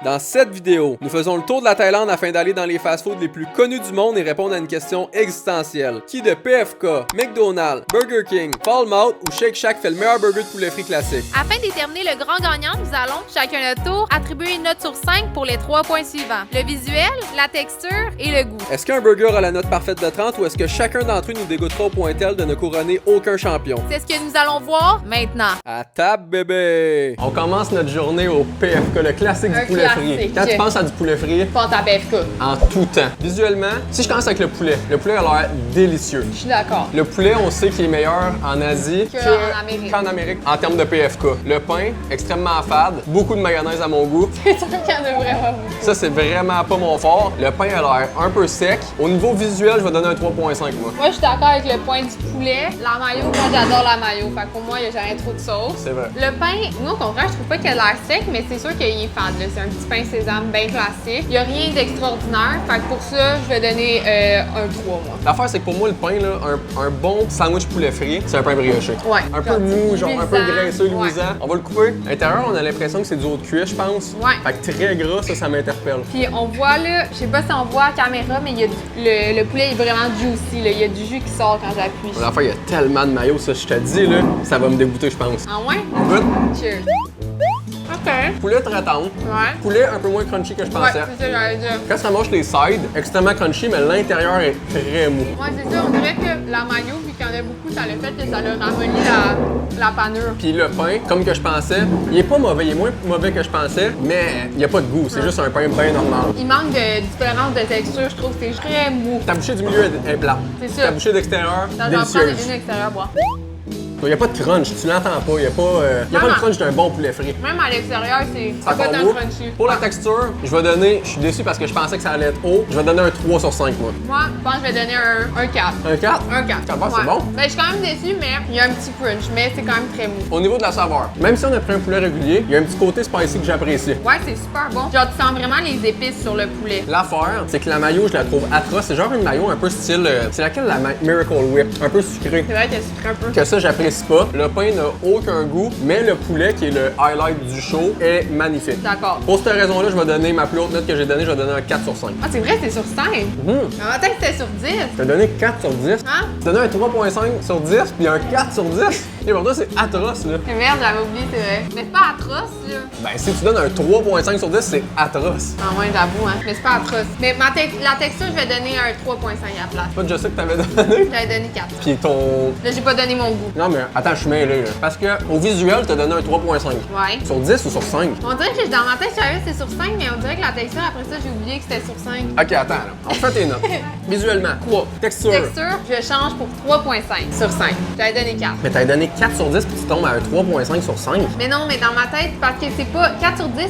Dans cette vidéo, nous faisons le tour de la Thaïlande afin d'aller dans les fast-foods les plus connus du monde et répondre à une question existentielle. Qui de PFK, McDonald's, Burger King, Falmouth ou Shake Shack fait le meilleur burger de poulet frit classique? Afin de déterminer le grand gagnant, nous allons, chacun notre tour, attribuer une note sur 5 pour les 3 points suivants. Le visuel, la texture et le goût. Est-ce qu'un burger a la note parfaite de 30 ou est-ce que chacun d'entre eux nous dégoûtera au point tel de ne couronner aucun champion? C'est ce que nous allons voir maintenant. À table, bébé! On commence notre journée au PFK, le classique du poulet frit. Quand tu penses à du poulet frit, Pense à PFK. en tout temps. Visuellement, si je commence avec le poulet a l'air délicieux. Je suis d'accord. Le poulet, on sait qu'il est meilleur en Asie qu'en Amérique en termes de PFK. Le pain, extrêmement fade, beaucoup de mayonnaise à mon goût. C'est sûr qu'il y en a vraiment beaucoup. Ça, c'est vraiment pas mon fort. Le pain a l'air un peu sec. Au niveau visuel, je vais donner un 3.5 moi. Moi, je suis d'accord avec le point du poulet. La mayo, moi, j'adore la mayo. Fait que pour moi, il n'y a jamais trop de sauce. C'est vrai. Le pain, moi, au contraire, je trouve pas qu'il a l'air sec, mais c'est sûr qu'il est fade. là. C'est un petit pain sésame bien classique. Il n'y a rien d'extraordinaire. Fait que pour ça, je vais donner un 3, moi. L'affaire, c'est que pour moi, le pain, là, un bon sandwich poulet frit, c'est un pain brioché. Ouais. Un peu mou, genre un peu luisant. graisseux, Ouais. luisant. On va le couper. À l'intérieur, on a l'impression que c'est du haut de cuit, je pense. Ouais. Fait que très gras, ça m'interpelle. Puis on voit là, je sais pas si on voit à caméra, mais il y a le poulet est vraiment juicy. Là. Il y a du jus qui sort quand j'appuie. L'affaire, il y a tellement de maillot, ça, je te dis, là, ça va me dégoûter, je pense. Ah ouais? On goûte. Cheers. OK. Poulet très tendre. Ouais. Poulet un peu moins crunchy que je Ouais, pensais. c'est ça que j'allais dire. Quand ça mange les sides, extrêmement crunchy, mais l'intérieur est très mou. Ouais, c'est ça. On dirait que la mayo, vu qu'il y en a beaucoup, ça l'a fait que ça l'a ramolli la panure. Puis le pain, comme que je pensais, il est pas mauvais, il est moins mauvais que je pensais, mais il y a pas de goût, c'est juste un pain bien normal. Il manque de différence de texture, je trouve. C'est très mou. Ta bouchée du milieu est plate. C'est ça. Ta bouchée d'extérieur, Ça, j'en prends délicieuse. une extérieure, boire. Il n'y a pas de crunch, tu l'entends pas, il n'y a pas le crunch d'un bon poulet frit. Même à l'extérieur, c'est pas Encore tant mou. crunchy. Pour la texture, je vais donner, je suis déçu parce que je pensais que ça allait être haut, je vais donner un 3 sur 5 moi. Moi, je pense que je vais donner un 4. Un 4? Un 4. Ça va, c'est bon. Ben, je suis quand même déçue, mais il y a un petit crunch, mais c'est quand même très mou. Au niveau de la saveur, même si on a pris un poulet régulier, il y a un petit côté spicy que j'apprécie. Ouais, c'est super bon. Genre, tu sens vraiment les épices sur le poulet. L'affaire, c'est que la mayo, je la trouve atroce. C'est genre une mayo un peu style. C'est laquelle la Miracle Whip? Un peu sucrée. C'est vrai qu'elle sucre un peu. Que ça, j'apprécie pas. Le pain n'a aucun goût, mais le poulet, qui est le highlight du show, est magnifique. D'accord. Pour cette raison-là, je vais donner ma plus haute note que j'ai donnée, je vais donner un 4 sur 5. Ah, c'est vrai, c'est sur 5. En matin, c'était sur 10. Je vais donner 4 sur 10. Hein? Je vais donner un 3.5 sur 10, puis un 4 sur 10. Et pour toi, c'est atroce, là. Mais merde, j'avais oublié, c'est vrai. Mais c'est pas atroce, là. Ben, si tu donnes un 3.5 sur 10, c'est atroce. Ah ouais, j'avoue, hein. Mais c'est pas atroce. Mais la texture, je vais donner un 3.5 à la place. Pas de je sais que t'avais donné. J'avais donné 4. Puis ton. Là, j'ai pas donné mon goût. Non, mais attends, je suis mêlé, là. Parce que au visuel, t'as donné un 3.5. Ouais. Sur 10 ou sur 5? On dirait que dans ma tête, je savais que c'était sur 5, mais on dirait que la texture, après ça, j'ai oublié que c'était sur 5. Ok, attends, là. On refait tes notes. Visuellement, quoi? Texture. Texture, je change pour 3.5 sur 5. J'avais donné 4. Mais t'avais donné 4 sur 10 puis tu tombes à un 3.5 sur 5. Mais non, mais dans ma tête, parce que c'est pas. 4 sur 10,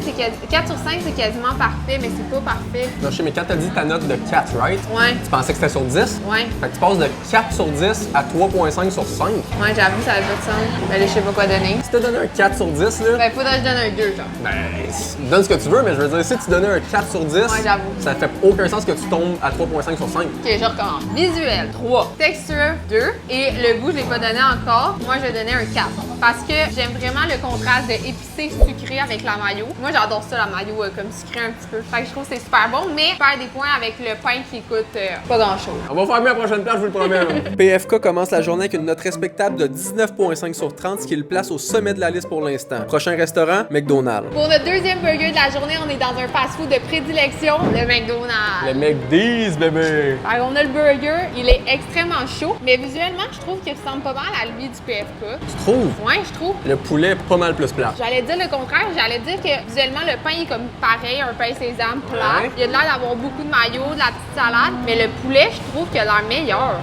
4 sur 5, c'est quasiment parfait, mais c'est pas parfait. Non, je sais, mais quand t'as dit ta note de 4, right? Ouais. Tu pensais que c'était sur 10? Ouais. Fait que tu passes de 4 sur 10 à 3.5 sur 5. Ouais, j'avoue, ça avait pas de sens. Ben là, je sais pas quoi donner. Si t'as donné un 4 sur 10, là, Ben, faudrait que je donne un 2, genre. donne ce que tu veux, mais je veux dire, si tu donnais un 4 sur 10, j'avoue. ça fait aucun sens que tu tombes à 3.5 sur 5. Ok, je recommence. Visuel, 3. Texture, 2. Et le goût, je l'ai pas donné encore. Moi, je vais donner un 4. Parce que j'aime vraiment le contraste de épicé sucré avec la mayo. Moi, j'adore ça, la mayo, comme sucré un petit peu. Fait que je trouve que c'est super bon, mais faire des points avec le pain qui coûte pas grand-chose. On va faire mieux la prochaine place, je vous le promets. PFK commence la journée avec une note respectable de 19.5 sur 30, ce qui le place au sommet de la liste pour l'instant. Prochain restaurant, McDonald's. Pour notre deuxième burger de la journée, on est dans un fast-food de prédilection, le McDonald's. Le McDee's, bébé! Alors, on a le burger, il est extrêmement chaud, mais visuellement, je trouve qu'il ressemble pas mal à lui du PFK. Tu trouves? Ouais, je trouve. Le poulet pas mal plus plat. J'allais dire le contraire, j'allais dire que visuellement, le pain est comme pareil, un pain sésame plat. Ouais. Il a l'air d'avoir beaucoup de mayo, de la petite salade, mais le poulet, je trouve qu'il a l'air meilleur.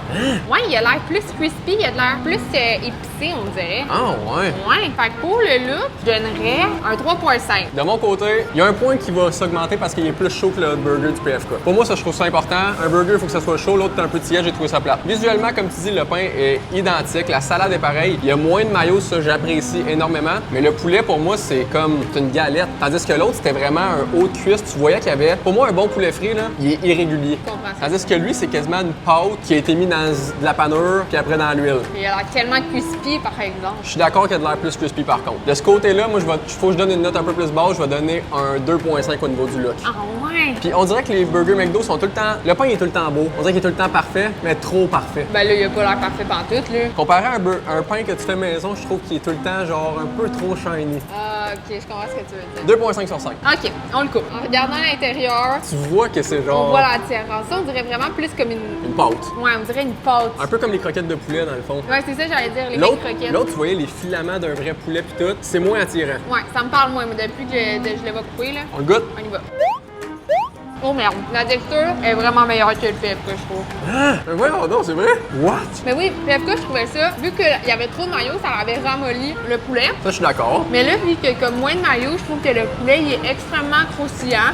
Ouais, il a l'air plus crispy, il a l'air plus épicé, on dirait. Ah, ouais. Ouais, fait que pour le look, je donnerais un 3.5. De mon côté, il y a un point qui va s'augmenter parce qu'il est plus chaud que le burger du PFK. Pour moi, ça, je trouve ça important. Un burger, il faut que ça soit chaud, l'autre, t'es un peu tiède, j'ai trouvé ça plat. Visuellement, comme tu dis, le pain est identique, la salade est pareille. Il y a moins de mayo, ça, j'apprécie énormément. Mais le poulet, pour moi, c'est comme une galette. Tandis que l'autre, c'était vraiment un haut de cuisse. Tu voyais qu'il y avait, pour moi, un bon poulet frit, là, il est irrégulier. Je comprends ça. Tandis que lui, c'est quasiment une pâte qui a été mise dans de la panure, puis après dans l'huile. Il a l'air tellement crispy, crispy, par exemple. Je suis d'accord qu'il y a de l'air plus crispy par contre. De ce côté-là, moi, faut que je donne une note un peu plus basse. Je vais donner un 2.5 au niveau du look. Ah ouais! Puis on dirait que les burgers McDo sont tout le temps... Le pain est tout le temps beau. On dirait qu'il est tout le temps parfait, mais trop parfait. Ben là, il a pas l'air parfait pantoute, là. Comparé à un pain que tu fais maison, je trouve qu'il est tout le temps genre un peu trop shiny. Ah, ok, je comprends ce que tu veux dire. 2.5 sur 5. Ok, on le coupe. En regardant l'intérieur, Tu vois que c'est genre on voit la différence. Ça, on dirait vraiment plus comme une pâte. Ouais, on dirait une pâte. Un peu comme les croquettes de poulet dans le fond. Ouais, c'est ça, j'allais dire, les L'autre, vraies croquettes. l'autre, tu voyais les filaments d'un vrai poulet pis tout, c'est moins attirant. Ouais, ça me parle moins, mais depuis que je l'ai pas coupé, là, On le goûte? on y va. Oh merde, la texture est vraiment meilleure que le PFK, je trouve. Ah! Mais voyons donc, c'est vrai? What? Mais oui, PFK, je trouvais ça, vu qu'il y avait trop de maillot, ça avait ramolli le poulet. Ça, je suis d'accord. Mais là, vu qu'il y a comme moins de maillot, je trouve que le poulet, il est extrêmement croustillant.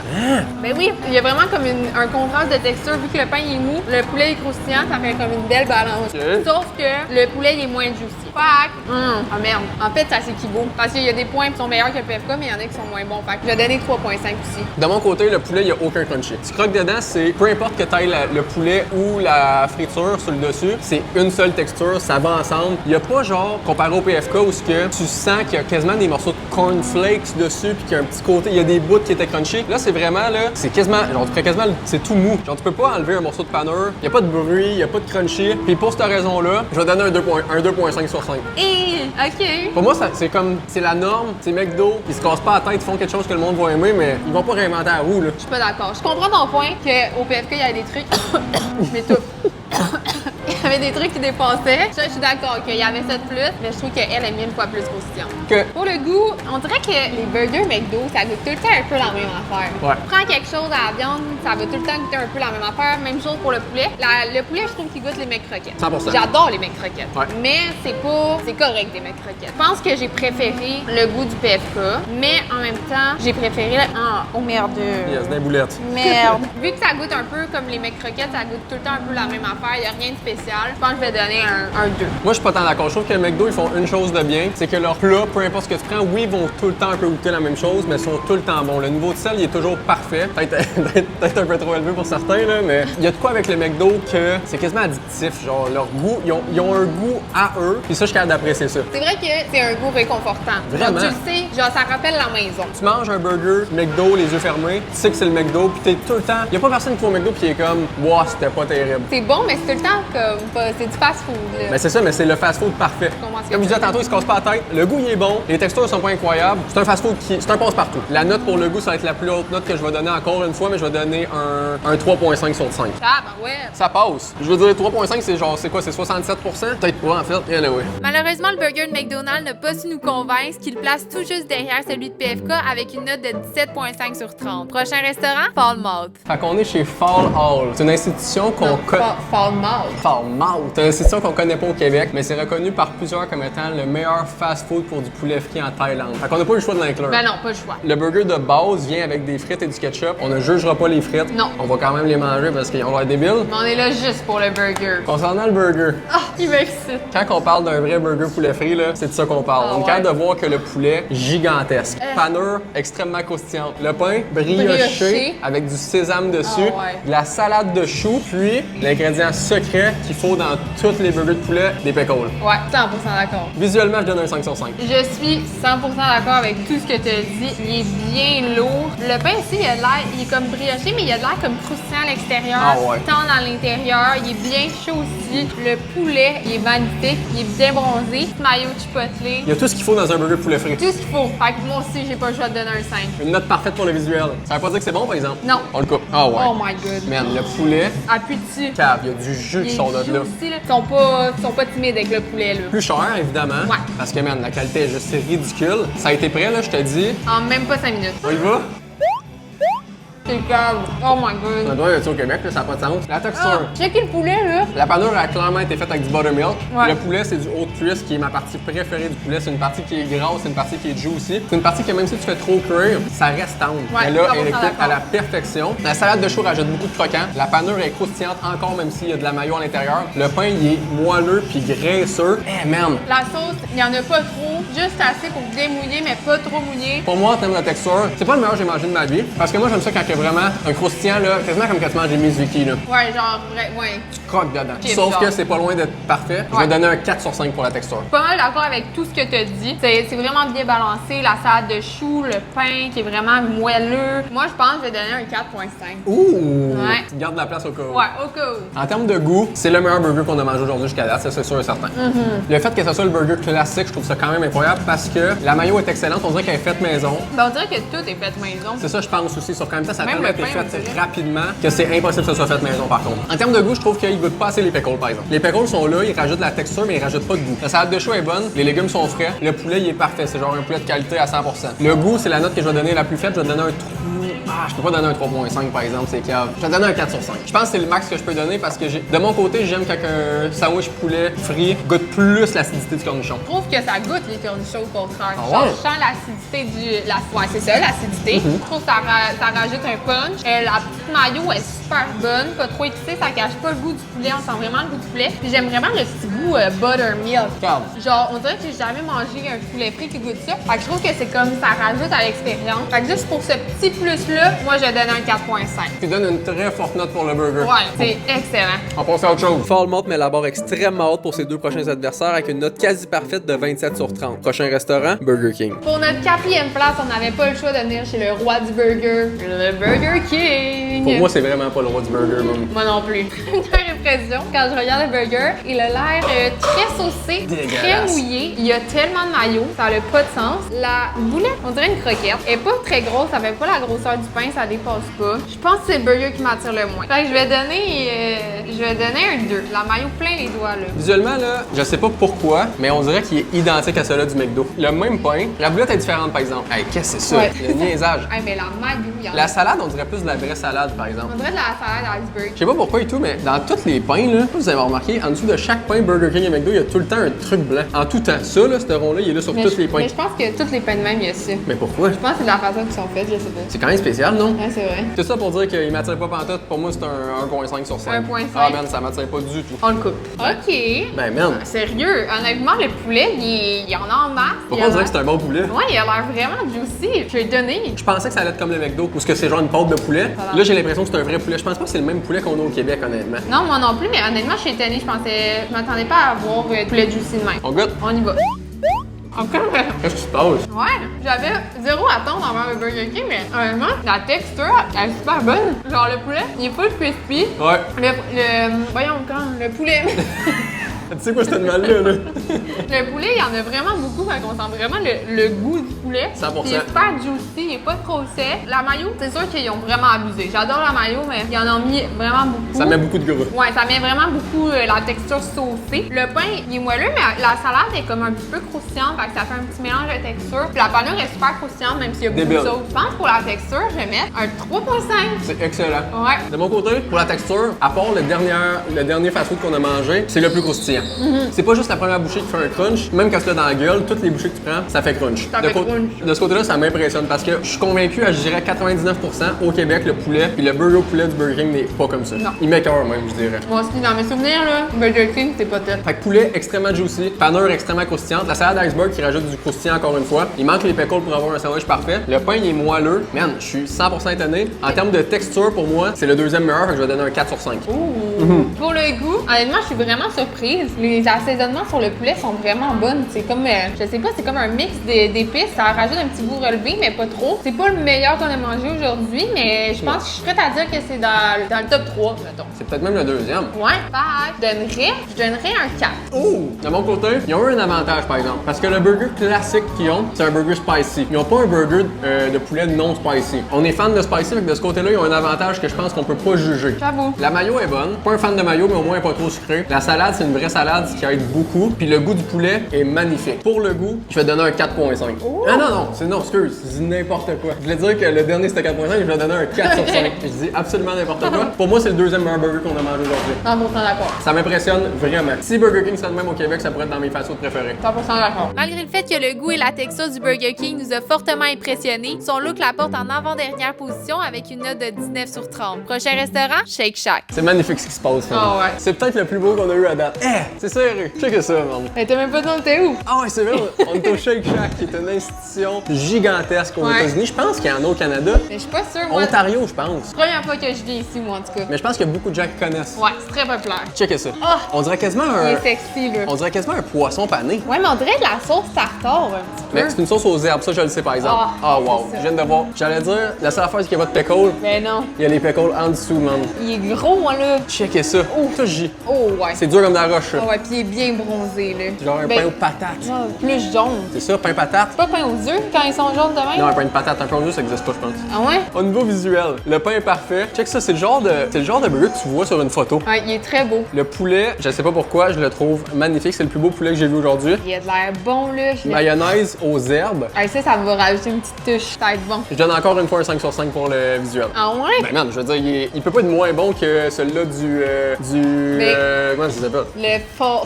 Mais oui, il y a vraiment comme un contraste de texture, vu que le pain il est mou, le poulet est croustillant, ça fait comme une belle balance. Ok. Sauf que le poulet, il est moins juicy. Fac! Ah merde. En fait, ça s'équivaut. Parce qu'il y a des points qui sont meilleurs que le PFK, mais il y en a qui sont moins bons. Fait que je vais donner 3.5 aussi. De mon côté, le poulet, il n'y a aucun crunchy. Tu croques dedans, c'est peu importe que tu ailles le poulet ou la friture sur le dessus, c'est une seule texture, ça va ensemble. Il n'y a pas genre, comparé au PFK, où ce que tu sens qu'il y a quasiment des morceaux de cornflakes dessus, puis qu'il y a un petit côté, il y a des bouts qui étaient crunchy. Là, c'est vraiment, là, c'est quasiment, genre, tu ferais quasiment, c'est tout mou. Genre, tu peux pas enlever un morceau de panure, il n'y a pas de bruit, il n'y a pas de crunchy. Puis pour cette raison-là, je vais donner un 2.5 sur 5. Et OK. Pour moi, c'est comme, c'est la norme, c'est McDo, ils se cassent pas la tête, ils font quelque chose que le monde va aimer, mais ils vont pas réinventer la roue, là. Je suis pas d'accord. Je comprends ton point qu'au PFK, il y a des trucs. Mais tout. Il y avait des trucs qui dépassaient. Ça, je suis d'accord qu'il y avait ça de plus, mais je trouve qu'elle est 1000 fois plus croustillante. Que- Pour le goût, on dirait que les burgers McDo, ça goûte tout le temps un peu la même affaire. Ouais. Prends quelque chose à la viande, ça va tout le temps goûter un peu la même affaire. Même chose pour le poulet. Le poulet, je trouve qu'il goûte les McCroquettes. 100%. J'adore les McCroquettes. Ouais. Mais c'est correct des McCroquettes. Je pense que j'ai préféré le goût du PFK, mais en même temps, j'ai préféré oh merde. Yes, des boulettes. Merde. Vu que ça goûte un peu comme les McCroquettes, ça goûte tout le temps un peu la même affaire, il n'y a rien de spécial. Je pense que je vais donner un 2. Moi, je suis pas tant d'accord. Je trouve que McDo, ils font une chose de bien, c'est que leurs plats, peu importe ce que tu prends, oui, ils vont tout le temps un peu goûter la même chose, mais ils sont tout le temps bons. Le niveau de sel, il est toujours parfait. Peut-être un peu trop élevé pour certains, là, mais il y a de quoi avec le McDo que c'est quasiment addictif. Genre, leur goût, ils ont un goût à eux, puis ça, je suis capable d'apprécier ça. C'est vrai que c'est un goût réconfortant. Vraiment. Genre, tu le sais, genre ça rappelle la maison. Tu manges un burger McDo, les yeux fermés, tu sais que c'est le McDo, puis t'es tout le temps. Il y a pas personne qui va au McDo puis qui est comme, wow, c'était pas terrible. C'est bon, mais c'est tout le temps comme c'est du fast-food. là. Mais c'est ça, mais c'est le fast-food parfait. comprends ce que Comme je tu disais tantôt, il se casse pas la tête. Le goût, il est bon. Les textures sont pas incroyables. C'est un fast-food c'est un passe-partout. La note pour le goût, ça va être la plus haute note que je vais donner encore une fois, mais je vais donner un 3.5 sur 5. Ah, ben ouais. Ça passe. Je veux dire, 3.5, c'est genre, c'est quoi? C'est 67%? Peut-être pas, en fait. Anyway. Malheureusement, le burger de McDonald's n'a pas su nous convaincre qu'il place tout juste derrière celui de PFK avec une note de 17.5 sur 30. Prochain restaurant, Falmouth. Fait qu'on est chez Fall Hall. C'est une institution qu'on connaît. Falmouth. Falmouth. C'est une institution qu'on connaît pas au Québec, mais c'est reconnu par plusieurs comme étant le meilleur fast-food pour du poulet frit en Thaïlande. Fait qu'on n'a pas eu le choix de l'inclure. Ben non, pas le choix. Le burger de base vient avec des frites et du ketchup. On ne jugera pas les frites. Non. On va quand même les manger parce qu'ils ont l'air débiles. Mais on est là juste pour le burger. Concernant le burger, Ah, il m'excite. quand on parle d'un vrai burger poulet frit, là, c'est de ça qu'on parle. Ah On est ouais. capable de voir que le poulet, gigantesque. Panure extrêmement croustillante. Le pain, brioché, avec du sésame dessus. Ah ouais. De la salade de choux, puis l'ingrédient secret qu'il faut dans tous les burgers de poulet, des pickles. Ouais, 100% d'accord. Visuellement, je donne un 5 sur 5. Je suis 100% d'accord avec tout ce que tu as dit. Il est bien lourd. Le pain ici, il a l'air, il est comme brioché, mais il a l'air comme croustillant à l'extérieur, Ah ouais. tendre à l'intérieur. Il est bien chaud aussi. Le poulet, il est magnifique. Il est bien bronzé. Maillot chipotlé. Il y a tout ce qu'il faut dans un burger poulet frit. Tout ce qu'il faut. Fait que moi aussi, j'ai pas le choix de donner un 5. Une note parfaite pour le visuel. Ça veut pas dire que c'est bon, par exemple? Non. On le coupe. Ah ouais. Oh my god. Man, le poulet, Appuie dessus. cave, il y a du jus qui sort de là. Aussi, là. Ils sont pas timides avec le poulet, là. Plus cher, évidemment. Ouais. Parce que, man, la qualité est juste ridicule. Ça a été prêt, là, je te dis. En même pas 5 minutes. On y va? C'est calme. Oh my god. Ça doit être au Québec, là, ça n'a pas de sens. La texture. Checker le poulet, là. La panure a clairement été faite avec du buttermilk. Ouais. Le poulet, c'est du haute cuisse qui est ma partie préférée du poulet. C'est une partie qui est grasse, c'est une partie qui est juicy. C'est une partie que même si tu fais trop cuire, ça reste tendre. Ouais, Mais là, 100% elle est cuite d'accord. à la perfection. La salade de chou rajoute beaucoup de croquant. La panure est croustillante encore, même s'il y a de la mayo à l'intérieur. Le pain, il est moelleux puis graisseux. Eh, man! La sauce, il n'y en a pas trop, juste assez pour bien mouiller, mais pas trop mouiller. Pour moi, en termes de texture, c'est pas le meilleur que j'ai mangé de ma vie. Parce que moi, j'aime ça quand il y a vraiment un croustillant, là, quasiment comme quand tu manges des Mizuki, là. Ouais, genre, ouais. Tu croques dedans. Ok, Sauf genre. que c'est pas loin d'être parfait. Je vais donner un 4 sur 5 pour la texture. Pas mal d'accord avec tout ce que tu as dit. C'est vraiment bien balancé. La salade de choux, le pain qui est vraiment moelleux. Moi, je pense que je vais donner un 4.5. Ouh! Ouais. Tu gardes la place au cas où. Ouais, au cas où. En termes de goût, c'est le meilleur burger qu'on a mangé aujourd'hui jusqu'à date, ça c'est sûr et certain. Le fait que ce soit le burger classique, je trouve ça quand même incroyable parce que la mayo est excellente, on dirait qu'elle est faite maison. Ben, on dirait que tout est fait maison. C'est ça, je pense aussi. Sauf qu'en même temps, ça a Même tellement le été pain, on fait dirait. rapidement que c'est impossible que ça soit fait maison par contre. En termes de goût, je trouve qu'ils goûtent pas assez les pickles par exemple. Les pickles sont là, ils rajoutent de la texture, mais ils rajoutent pas de goût. La salade de choux est bonne, les légumes sont frais, le poulet il est parfait, c'est genre un poulet de qualité à 100%. Le goût, c'est la note que je vais donner la plus faible, je vais donner un 3. Ah, je peux pas donner un 3.5 par exemple, c'est cave. Je vais donner un 4 sur 5. Je pense que c'est le max que je peux donner parce que de mon côté, j'aime quand un sandwich poulet frit goûte plus l'acidité du cornichon. Je trouve que ça goûte les cornichons au contraire. Ah Genre, ouais? je sens l'acidité du. Ouais, c'est ça, l'acidité. Je trouve que ça rajoute un punch. La petite mayo est super bonne, pas trop épicée, ça cache pas le goût du poulet, on sent vraiment le goût du poulet. Puis j'aime vraiment le petit goût buttermilk. Calme. Genre, on dirait que j'ai jamais mangé un poulet frit qui goûte ça. Fait que je trouve que c'est comme ça rajoute à l'expérience. Fait que juste pour ce petit plus-là, moi je donne un 4.5. Tu donnes une très forte note pour le burger. Ouais, c'est excellent. On passe à autre chose. Falmouth met la barre extrêmement haute pour ses deux prochains adversaires avec une note quasi parfaite de 27 sur 30. Prochain restaurant, Burger King. Pour notre 4e place, on n'avait pas le choix de venir chez le roi du burger, le Burger King. Pour moi, c'est vraiment pas le roi du burger, même. Moi non plus. Première impression, quand je regarde le burger, il a l'air très saucé, très Dégueulasse. mouillé. Il y a tellement de maillot, ça n'a pas de sens. La boulette, on dirait une croquette. Elle est pas très grosse, ça fait pas la grosseur du pain, ça dépasse pas. Je pense que c'est le burger qui m'attire le moins. Fait que je vais donner un 2. La maillot plein les doigts, là. Visuellement, là, je sais pas pourquoi, mais on dirait qu'il est identique à celui du McDo. Le même pain, la boulette est différente, par exemple. Hey, qu'est-ce que c'est ça? Ouais. Le niaisage. Hey, mais la maillot, il y en a. La salade, on dirait plus de la vraie salade, par exemple. On dirait de la salade iceberg. Je sais pas pourquoi et tout, mais dans tous les pains, là, vous avez remarqué, en dessous de chaque pain Burger King et McDo, il y a tout le temps un truc blanc. En tout temps. Ça, là, ce rond-là, il est là sur tous les pains. Mais je pense que tous les pains de même, il y a ça. Mais pourquoi? Je pense que c'est de la façon qu'ils sont faits, je sais pas. C'est quand même spécial, non? Ouais, c'est vrai. Tout ça pour dire qu'il m'attire pas pantoute. Pour moi, c'est un 1.5 sur 5. 1.5. Ah, man, ça m'attire pas du tout. On le coupe. OK. Ben, man. Sérieux, honnêtement, le poulet, il y en a en masse. Pourquoi on dirait que c'est un bon poulet? Ouais, il a l'air vraiment juicy. Je vais le donner. Je pensais que ça allait être comme le McDo, ou que c'est genre une pâte de poulet. Voilà. Là, j'ai l'impression que c'est un vrai poulet. Je pense pas que c'est le même poulet qu'on a au Québec, honnêtement. Non, moi non plus, mais honnêtement, je suis étonnée. Je m'attendais pas à avoir poulet juicy de même. On goûte. On y va. Encore? Qu'est-ce qui se passe? Ouais, j'avais zéro attente envers le Burger King, mais honnêtement, la texture, elle est super bonne. Genre, le poulet, il est full crispy. Ouais. Voyons, quand le poulet. Tu sais quoi, cet animal-là, là? Le poulet, il y en a vraiment beaucoup, fait qu'on sent vraiment le goût du poulet. 100%. Il est super juicy, il est pas trop sec. La mayo, c'est sûr qu'ils ont vraiment abusé. J'adore la mayo, mais ils en ont mis vraiment beaucoup. Ça met beaucoup de gras. Ouais, ça met vraiment beaucoup la texture saucée. Le pain, il est moelleux, mais la salade est comme un petit peu croustillante, fait que ça fait un petit mélange de texture. Puis la panure est super croustillante, même s'il y a beaucoup de Débile. sauce. Je pense pour la texture, je vais mettre un 3.5. C'est excellent. Ouais. De mon côté, pour la texture, à part le dernier fast-food qu'on a mangé, c'est le plus croustillant. C'est pas juste la première bouchée qui fait un crunch. Même quand tu l'as dans la gueule, toutes les bouchées que tu prends, ça fait crunch. Ça fait crunch. De ce côté-là, ça m'impressionne parce que je suis convaincu à, je dirais, 99% au Québec, le poulet, puis le burger au poulet du Burger King n'est pas comme ça. Non. Il m'écoeure même, je dirais. Moi aussi, dans mes souvenirs, là, Burger King, c'est pas top. Fait que poulet extrêmement juicy, panure extrêmement croustillante, la salade iceberg qui rajoute du croustillant encore une fois. Il manque les pickles pour avoir un sandwich parfait. Le pain il est moelleux. Man, je suis 100% étonné. En termes de texture, pour moi, c'est le deuxième meilleur, fait que je vais donner un 4 sur 5. Pour le goût, honnêtement, je suis vraiment surprise. Les assaisonnements sur le poulet sont vraiment bonnes. C'est comme, je sais pas, c'est comme un mix d'épices. Ça rajoute un petit goût relevé, mais pas trop. C'est pas le meilleur qu'on a mangé aujourd'hui, mais je pense que je suis prête à dire que c'est dans le top 3, mettons. C'est peut-être même le deuxième. Ouais, je donnerais un 4. Oh! De mon côté, ils ont eu un avantage par exemple. Parce que le burger classique qu'ils ont, c'est un burger spicy. Ils n'ont pas un burger de poulet non spicy. On est fan de spicy, donc de ce côté-là, ils ont un avantage que je pense qu'on peut pas juger. J'avoue. La mayo est bonne. Pas un fan de mayo, mais au moins elle est pas trop sucrée. La salade, c'est une vraie salade, ce qui aide beaucoup. Puis le goût du poulet est magnifique. Pour le goût, je vais donner un 4.5. Ah non, excuse, je dis n'importe quoi. Je voulais dire que le dernier c'était 4.5, je vais donner un 4 sur 5. Je dis absolument n'importe quoi. Pour moi, c'est le deuxième meilleur burger qu'on a mangé aujourd'hui. 100% d'accord. Ça m'impressionne vraiment. Si Burger King serait le même au Québec, ça pourrait être dans mes fast-food préférés. 100% d'accord. Malgré le fait que le goût et la texture du Burger King nous a fortement impressionnés, son look la porte en avant-dernière position avec une note de 19 sur 30. Prochain restaurant, Shake Shack. C'est magnifique ce qui se passe. Ah ouais. C'est peut-être le plus beau qu'on a eu à date. C'est sérieux. Check ça, man. Mais t'as même pas demandé t'es où? Ah ouais, c'est vrai, on est au Shake Shack, qui est une institution gigantesque aux Ouais. États-Unis. Je pense qu'il y en a au Canada. Mais je suis pas sûre, moi. Ontario, je pense. Première fois que je viens ici, moi, en tout cas. Mais je pense qu'il y a beaucoup de gens qui connaissent. Ouais, c'est très populaire. Check ça. Ah! On dirait quasiment Il un... est sexy, là. On dirait quasiment un poisson pané. Ouais, mais on dirait de la sauce tartare, un petit peu. Mais c'est une sauce aux herbes, ça je le sais par exemple. Ah, Wow, c'est ça. je viens de voir. J'allais dire, la seule affaire c'est qu'il n'y a pas de pickle. Mais non. Il y a les pickles en dessous, man. Il est gros, moi, là. Checkez ça. Oh. Ça, j'y. Oh, ouais. C'est dur comme de la roche, ça. Ah ouais, puis il est bien bronzé, là. Genre un Ben, pain aux patates. non, plus jaune. C'est ça, pain patate? C'est pas pain aux œufs quand ils sont jaunes de même? Non, un pain de patate, un pain aux œufs, ça existe pas, je pense. Ah ouais? Au niveau visuel, le pain est parfait. Check ça, c'est le genre de burger que tu vois sur une photo. Ouais, il est très beau. Le poulet, je sais pas pourquoi, je le trouve magnifique. C'est le plus beau poulet que j'ai vu aujourd'hui. Il a de l'air bon, là. Mayonnaise aux herbes. Hey, ça me va rajouter une petite touche. Ça va être bon. Je donne encore une fois un 5 sur 5 pour le visuel. Ah ouais? Ben man, je veux dire, il peut pas être moins bon que celui-là comment ça s'appelle? Le fall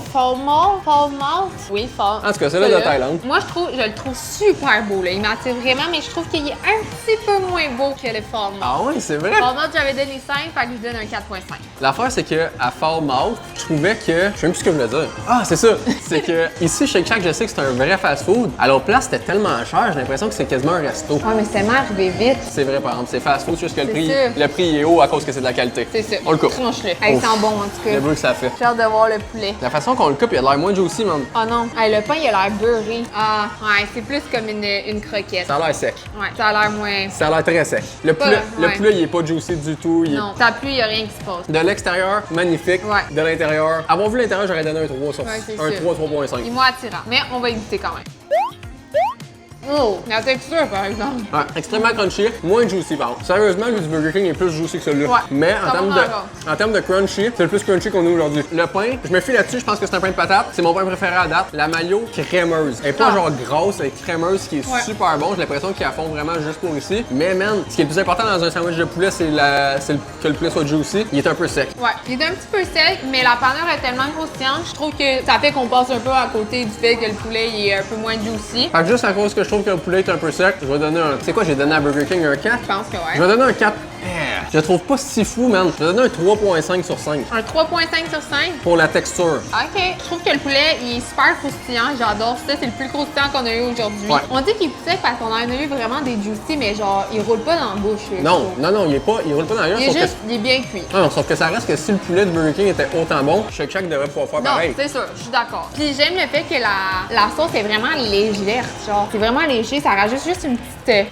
malt? Oui, fall. En tout cas, celui-là de Thaïlande. Moi, je le trouve super beau, là. Il m'attire vraiment, mais je trouve qu'il est un petit peu moins beau que le fall malt. Ah ouais, c'est vrai? Fall malt, j'avais donné 5, fait que je donne un 4.5. L'affaire, c'est que à Fall Mouth, je trouvais que. Je sais même plus ce que je voulais dire. Ah, c'est ça! C'est que ici, Shake Shack, je sais que c'est un vrai fast-food. À l'autre place, c'était tellement cher, j'ai l'impression que c'est quasiment un resto. Ouais, mais c'est mal arrivé vite. C'est vrai, par exemple, c'est fast-food, juste que C'est sûr. le prix est haut à cause que c'est de la qualité. C'est ça. On le coupe. Tranche-le. Hey, il Ouf. sent bon, en tout cas. Le bruit que ça fait. J'ai hâte de voir le poulet. La façon qu'on le coupe, il a l'air moins juicy, man. Oh non. Hey, le pain, il a l'air beurré. Ah, ouais, c'est plus comme une croquette. Ça a l'air sec. Ouais, ça a l'air moins. Ça a l'air très sec. Le Pas- poulet, le ouais. poulet, il est pas juicy du tout. Il est- Non, ça pue, il n'y a rien qui se passe. De l'extérieur, magnifique. Ouais. De l'intérieur. Avoir vu l'intérieur, j'aurais donné un 3 sur Ouais, c'est un sûr. 3, 3.5. Il m'a attirant. Mais on va éviter quand même. Oh, la texture, par exemple. Ouais, extrêmement crunchy, moins juicy par contre. Sérieusement, le du Burger King est plus juicy que celui-là. Ouais, Mais ça va encore. en termes de crunchy, c'est le plus crunchy qu'on a aujourd'hui. Le pain, je me fie là-dessus, je pense que c'est un pain de patate. C'est mon pain préféré à date. La mayo crémeuse. Elle est pas Ah. genre grosse, elle est crémeuse, ce qui est Ouais. super bon. J'ai l'impression qu'ils la font vraiment juste pour ici. Mais man, ce qui est le plus important dans un sandwich de poulet, c'est que le poulet soit juicy. Il est un peu sec. Ouais, il est un petit peu sec, mais la panure est tellement croustillante, je trouve que ça fait qu'on passe un peu à côté du fait que le poulet il est un peu moins juicy. Fait que juste à cause que je trouve que le poulet est un peu sec, je vais donner un. C'est quoi, j'ai donné à Burger King un 4? Je pense que Je ouais. vais donner un 4. Je le trouve pas si fou, man. Je vais donner un 3.5 sur 5 Un 3.5 sur 5. pour la texture. Ok, je trouve que le poulet il est super croustillant, j'adore ça, c'est le plus croustillant qu'on a eu aujourd'hui. Ouais. On dit qu'il est sec parce qu'on en a eu vraiment des juicy, mais genre il roule pas dans la bouche. je Non, trouve. non, il roule pas dans l'air. Il est Sauf juste, il est bien cuit. que, non, sauf que ça reste que si le poulet de Burger King était autant bon, Shake Shack devrait pouvoir faire Non, pareil. c'est sûr, je suis d'accord. Puis j'aime le fait que la sauce est vraiment légère, genre. C'est vraiment léger, ça rajoute juste une petite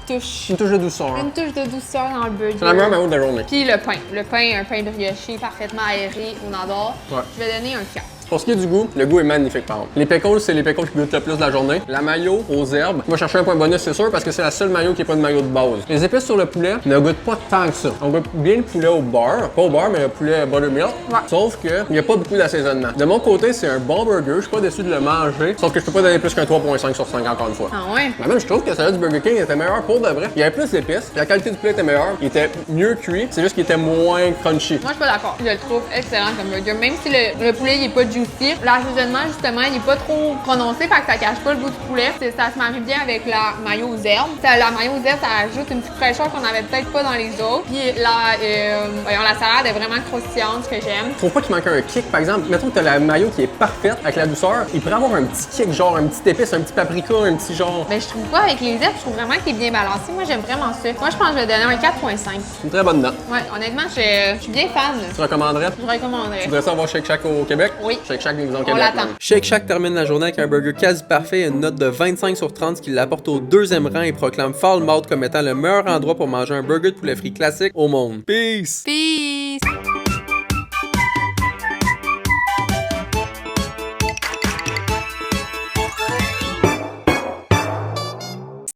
touche. Une touche de douceur. Une touche de douceur dans le burger. C'est la meilleure mayo de la journée. Puis le pain. Le pain, un pain brioché parfaitement aéré, on adore. Ouais. Je vais donner un 4. Pour ce qui est du goût, le goût est magnifique par contre. Les pickles, c'est les pickles qui goûtent le plus de la journée. La mayo aux herbes, moi chercher un point bonus, c'est sûr, parce que c'est la seule mayo qui est pas une mayo de base. Les épices sur le poulet ne goûtent pas tant que ça. On goûte bien le poulet au beurre, pas au beurre, mais le poulet buttermilk. Ouais. Sauf qu'il n'y a pas beaucoup d'assaisonnement. De mon côté, c'est un bon burger, je suis pas déçu de le manger, sauf que je peux pas donner plus qu'un 3.5 sur 5 encore une fois. Ah ouais? Mais même, je trouve que celui du Burger King était meilleur pour de vrai. Il y avait plus d'épices, la qualité du poulet était meilleure, il était mieux cuit, c'est juste qu'il était moins crunchy. Moi, je suis pas d'accord. Je le trouve excellent comme burger. Même si le poulet, il est pas juicy, l'assaisonnement, justement, il est pas trop prononcé, fait que ça cache pas le goût du poulet. Ça se marie bien avec la mayo aux herbes. La mayo aux herbes, ça ajoute une petite fraîcheur qu'on avait peut-être pas dans les autres. Puis la salade est vraiment croustillante, ce que j'aime. Je trouve pas qu'il manque un kick, par exemple. Mettons que t'as la mayo qui est parfaite avec la douceur, il pourrait avoir un petit kick, genre un petit épice, un petit paprika, un petit genre. Mais je trouve pas avec les herbes, je trouve vraiment qu'il est bien balancé. Moi, j'aime vraiment ça. Moi, je pense que je vais donner un 4.5. C'est une très bonne note. Ouais, honnêtement, je suis bien fan. Tu recommanderais? Je recommanderais. Tu voudrais ça avoir Shake Shack au Québec? Oui. Shake Shack, nous au On Québec. l'attend. man. Shake Shack termine la journée avec un burger quasi parfait et une note de 25 sur 30, ce qui l'apporte au deuxième rang et proclame Fall Mouth comme étant le meilleur endroit pour manger un burger de poulet frit classique au monde. Peace! Peace!